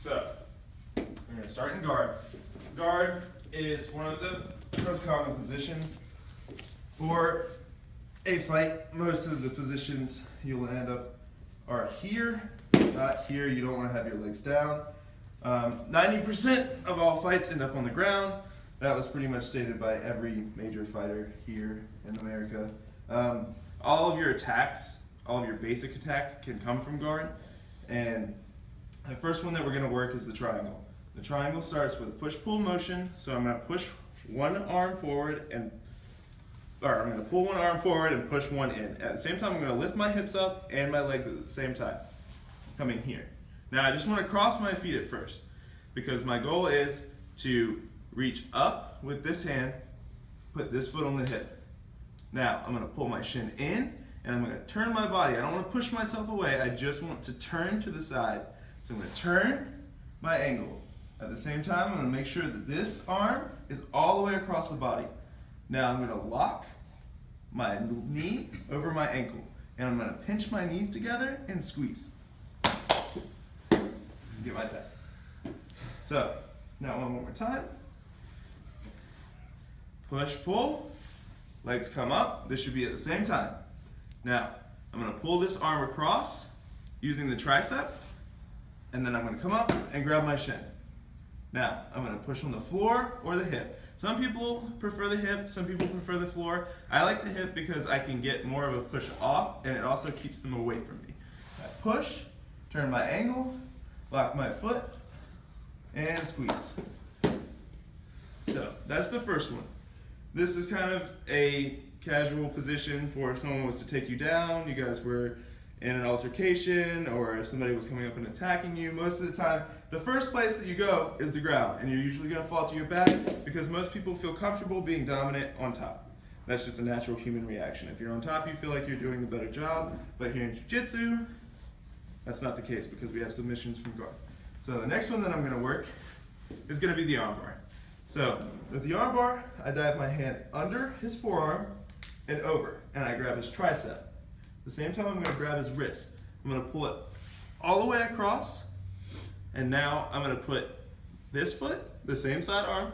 So, we're going to start in guard. Guard is one of the most common positions for a fight. Most of the positions you'll end up are here, not here. You don't want to have your legs down. 90% of all fights end up on the ground. That was pretty much stated by every major fighter here in America. All of your attacks, all of your basic attacks can come from guard. And the first one that we're going to work is the triangle. The triangle starts with a push-pull motion. So I'm going to push one arm forward I'm going to pull one arm forward and push one in. At the same time, I'm going to lift my hips up and my legs at the same time, coming here. Now, I just want to cross my feet at first because my goal is to reach up with this hand, put this foot on the hip. Now, I'm going to pull my shin in and I'm going to turn my body. I don't want to push myself away. I just want to turn to the side. So I'm going to turn my angle. At the same time, I'm going to make sure that this arm is all the way across the body. Now I'm going to lock my knee over my ankle. And I'm going to pinch my knees together and squeeze. Get my tap. So, now one more time. Push, pull. Legs come up. This should be at the same time. Now, I'm going to pull this arm across using the tricep. And then I'm going to come up and grab my shin. Now, I'm going to push on the floor or the hip. Some people prefer the hip, some people prefer the floor. I like the hip because I can get more of a push off and it also keeps them away from me. I push, turn my angle, lock my foot, and squeeze. So, that's the first one. This is kind of a casual position for if someone was to take you down, you guys were in an altercation, or if somebody was coming up and attacking you. Most of the time, the first place that you go is the ground, and you're usually going to fall to your back because most people feel comfortable being dominant on top. That's just a natural human reaction. If you're on top, you feel like you're doing a better job, but here in jiu-jitsu, that's not the case because we have submissions from guard. So the next one that I'm going to work is going to be the armbar. So with the armbar, I dive my hand under his forearm and over, and I grab his tricep. At the same time, I'm going to grab his wrist. I'm going to pull it all the way across, and now I'm going to put this foot, the same side arm,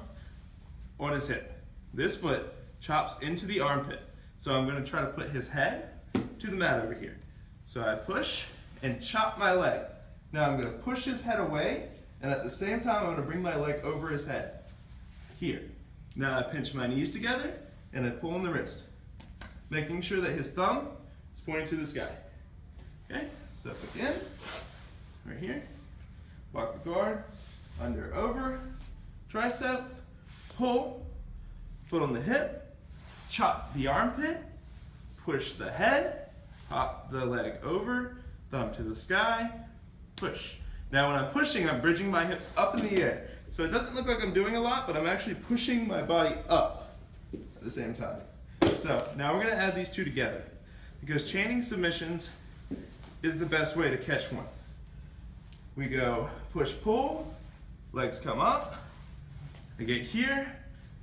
on his hip. This foot chops into the armpit. So I'm going to try to put his head to the mat over here. So I push and chop my leg. Now I'm going to push his head away, and at the same time, I'm going to bring my leg over his head. Here. Now I pinch my knees together, and I pull on the wrist, making sure that his thumb is pointing to the sky. Okay, so again, right here, walk the guard, under, over, tricep, pull, foot on the hip, chop the armpit, push the head, hop the leg over, thumb to the sky, push. Now when I'm pushing, I'm bridging my hips up in the air. So it doesn't look like I'm doing a lot, but I'm actually pushing my body up at the same time. So now we're going to add these two together because chaining submissions is the best way to catch one. We go push-pull, legs come up, I get here,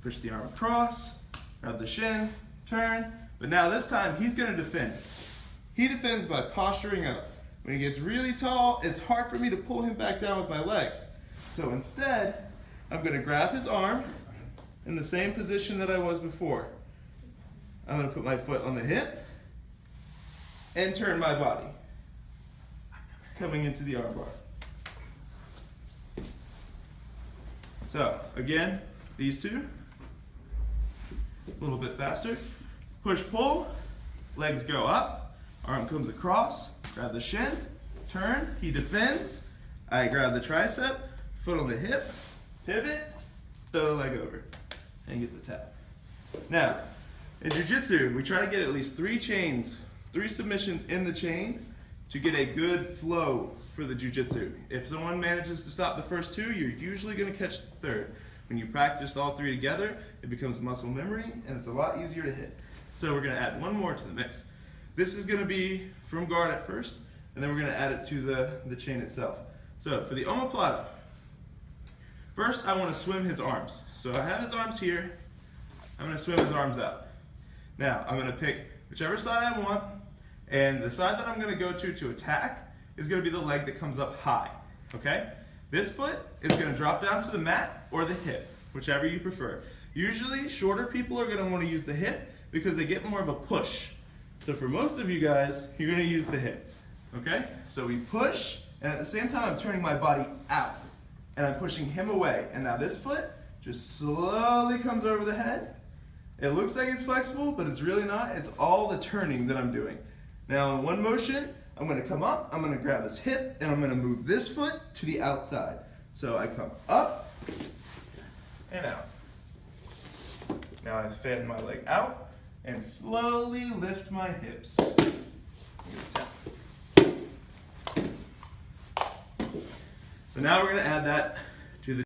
push the arm across, grab the shin, turn, but now this time he's going to defend. He defends by posturing up. When he gets really tall, it's hard for me to pull him back down with my legs. So instead, I'm going to grab his arm in the same position that I was before. I'm going to put my foot on the hip and turn my body, coming into the armbar. So again, these two, a little bit faster. Push-pull, legs go up, arm comes across, grab the shin, turn, he defends, I grab the tricep, foot on the hip, pivot, throw the leg over, and get the tap. Now, in jiu-jitsu, we try to get at least 3 chains, 3 submissions in the chain to get a good flow for the jiu-jitsu. If someone manages to stop the first 2, you're usually going to catch the third. When you practice all 3 together, it becomes muscle memory, and it's a lot easier to hit. So we're going to add one more to the mix. This is going to be from guard at first, and then we're going to add it to the chain itself. So for the omoplata, first I want to swim his arms. So I have his arms here, I'm going to swim his arms out. Now I'm going to pick whichever side I want, and the side that I'm going to go to attack is going to be the leg that comes up high, okay? This foot is going to drop down to the mat or the hip, whichever you prefer. Usually, shorter people are going to want to use the hip because they get more of a push. So for most of you guys, you're going to use the hip. Okay? So we push, and at the same time, I'm turning my body out. And I'm pushing him away. And now this foot just slowly comes over the head. It looks like it's flexible, but it's really not. It's all the turning that I'm doing. Now in one motion, I'm going to come up, I'm going to grab this hip, and I'm going to move this foot to the outside. So I come up and out. Now I fan my leg out and slowly lift my hips. So now we're going to add that